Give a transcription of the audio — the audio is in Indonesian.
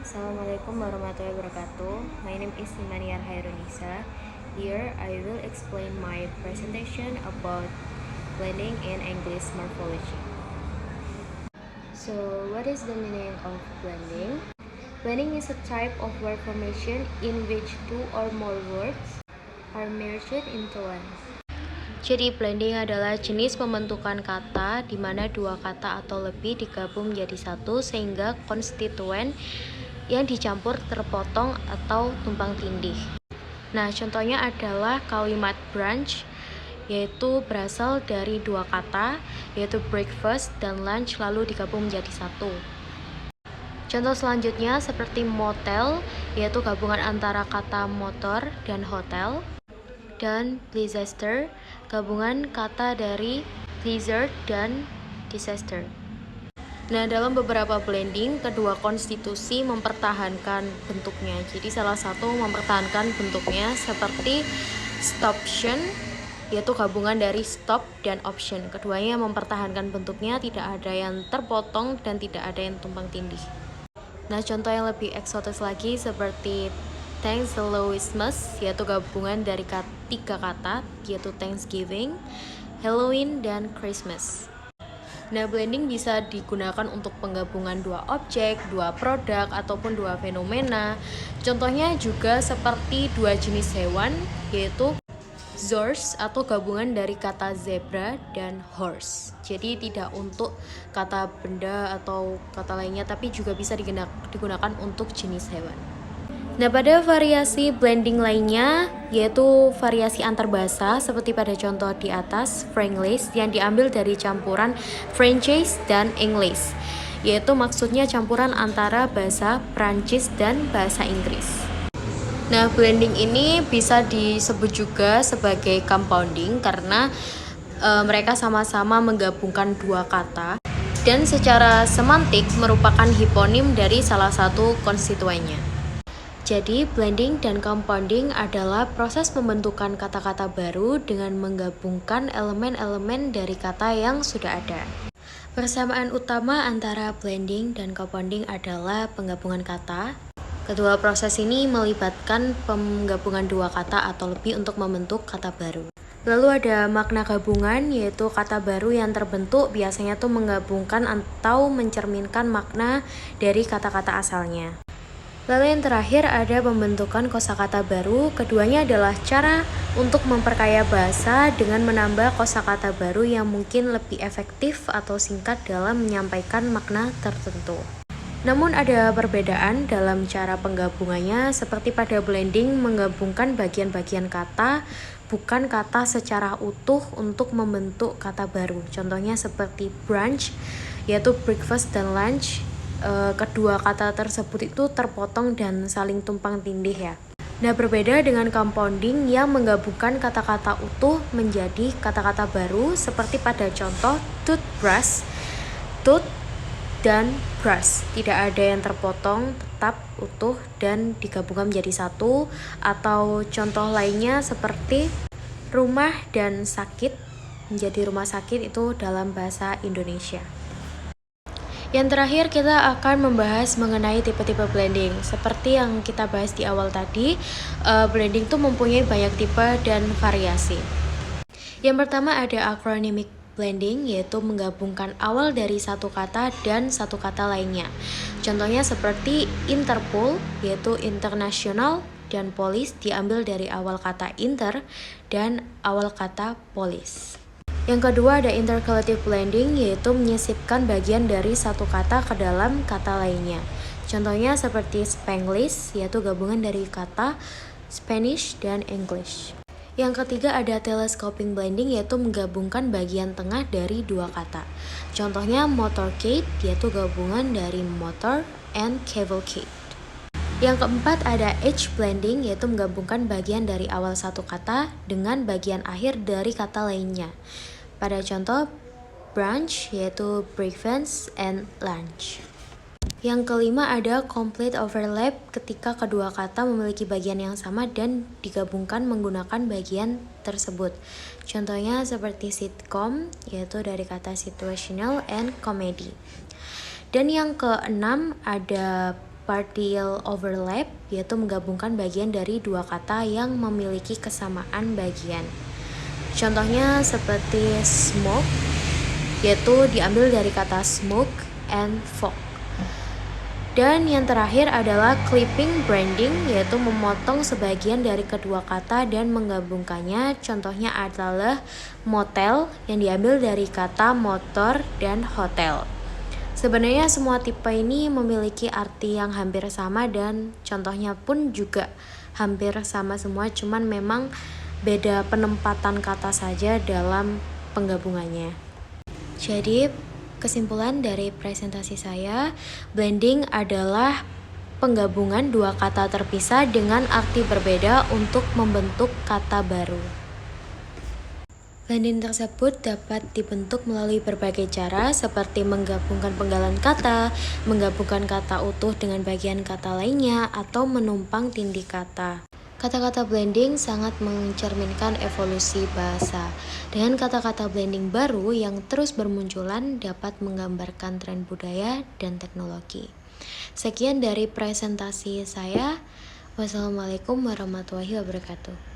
Assalamualaikum warahmatullahi wabarakatuh. My name is Imaniar Hairunisa. Here I will explain my presentation about blending in English morphology. So, what is the meaning of blending? Blending is a type of word formation in which two or more words are merged into one. Jadi blending adalah jenis pembentukan kata di mana dua kata atau lebih digabung menjadi satu sehingga konstituen yang dicampur terpotong atau tumpang tindih. Nah, contohnya adalah kalimat brunch, yaitu berasal dari dua kata, yaitu breakfast dan lunch lalu digabung menjadi satu. Contoh selanjutnya seperti motel, yaitu gabungan antara kata motor dan hotel. Dan disaster, gabungan kata dari blizzard dan disaster. Nah, dalam beberapa blending, kedua konstitusi mempertahankan bentuknya. Jadi salah satu mempertahankan bentuknya seperti stoption, yaitu gabungan dari stop dan option. Keduanya mempertahankan bentuknya, tidak ada yang terpotong dan tidak ada yang tumpang tindih. Nah, contoh yang lebih eksotis lagi seperti Thanksgiving, yaitu gabungan dari tiga kata, yaitu Thanksgiving, Halloween, dan Christmas. Nah, blending bisa digunakan untuk penggabungan dua objek, dua produk, ataupun dua fenomena. Contohnya juga seperti dua jenis hewan, yaitu Zorse atau gabungan dari kata zebra dan horse. Jadi tidak untuk kata benda atau kata lainnya, tapi juga bisa digunakan untuk jenis hewan. Nah, pada variasi blending lainnya, yaitu variasi antar bahasa, seperti pada contoh di atas, Franglish, yang diambil dari campuran Franchise dan English, yaitu maksudnya campuran antara bahasa Prancis dan bahasa Inggris. Nah, blending ini bisa disebut juga sebagai compounding karena mereka sama-sama menggabungkan dua kata dan secara semantik merupakan hiponim dari salah satu konstituennya. Jadi, blending dan compounding adalah proses pembentukan kata-kata baru dengan menggabungkan elemen-elemen dari kata yang sudah ada. Persamaan utama antara blending dan compounding adalah penggabungan kata. Kedua proses ini melibatkan penggabungan dua kata atau lebih untuk membentuk kata baru. Lalu ada makna gabungan, yaitu kata baru yang terbentuk biasanya tuh menggabungkan atau mencerminkan makna dari kata-kata asalnya. Lalu yang terakhir ada pembentukan kosakata baru. Keduanya adalah cara untuk memperkaya bahasa dengan menambah kosakata baru yang mungkin lebih efektif atau singkat dalam menyampaikan makna tertentu. Namun ada perbedaan dalam cara penggabungannya, seperti pada blending menggabungkan bagian-bagian kata, bukan kata secara utuh untuk membentuk kata baru. Contohnya seperti brunch, yaitu breakfast dan lunch. Kedua kata tersebut itu terpotong dan saling tumpang tindih ya. Nah, berbeda dengan compounding yang menggabungkan kata-kata utuh menjadi kata-kata baru seperti pada contoh toothbrush, tooth dan brush. Tidak ada yang terpotong, tetap utuh dan digabungkan menjadi satu. Atau contoh lainnya seperti rumah dan sakit menjadi rumah sakit itu dalam bahasa Indonesia. Yang terakhir kita akan membahas mengenai tipe-tipe blending. Seperti yang kita bahas di awal tadi, blending itu mempunyai banyak tipe dan variasi. Yang pertama ada acronymic blending, yaitu menggabungkan awal dari satu kata dan satu kata lainnya. Contohnya seperti Interpol, yaitu international, dan police diambil dari awal kata inter dan awal kata police. Yang kedua ada intercalative blending, yaitu menyisipkan bagian dari satu kata ke dalam kata lainnya. Contohnya seperti Spanglish, yaitu gabungan dari kata Spanish dan English. Yang ketiga ada telescoping blending, yaitu menggabungkan bagian tengah dari dua kata. Contohnya motorcade, yaitu gabungan dari motor and cavalcade. Yang keempat ada edge blending, yaitu menggabungkan bagian dari awal satu kata dengan bagian akhir dari kata lainnya. Pada contoh brunch, yaitu breakfast and lunch. Yang kelima ada complete overlap, ketika kedua kata memiliki bagian yang sama dan digabungkan menggunakan bagian tersebut. Contohnya seperti sitcom, yaitu dari kata situational and comedy. Dan yang keenam ada partial overlap, yaitu menggabungkan bagian dari dua kata yang memiliki kesamaan bagian. Contohnya seperti smoke, yaitu diambil dari kata smoke and fog. Dan yang terakhir adalah clipping branding, yaitu memotong sebagian dari kedua kata dan menggabungkannya. Contohnya adalah motel yang diambil dari kata motor dan hotel. Sebenarnya semua tipe ini memiliki arti yang hampir sama dan contohnya pun juga hampir sama semua, cuman memang beda penempatan kata saja dalam penggabungannya. Jadi kesimpulan dari presentasi saya, blending adalah penggabungan dua kata terpisah dengan arti berbeda untuk membentuk kata baru. Blending tersebut dapat dibentuk melalui berbagai cara seperti menggabungkan penggalan kata, menggabungkan kata utuh dengan bagian kata lainnya, atau menumpang tindih kata. Kata-kata blending sangat mencerminkan evolusi bahasa. Dengan kata-kata blending baru yang terus bermunculan dapat menggambarkan tren budaya dan teknologi. Sekian dari presentasi saya. Wassalamualaikum warahmatullahi wabarakatuh.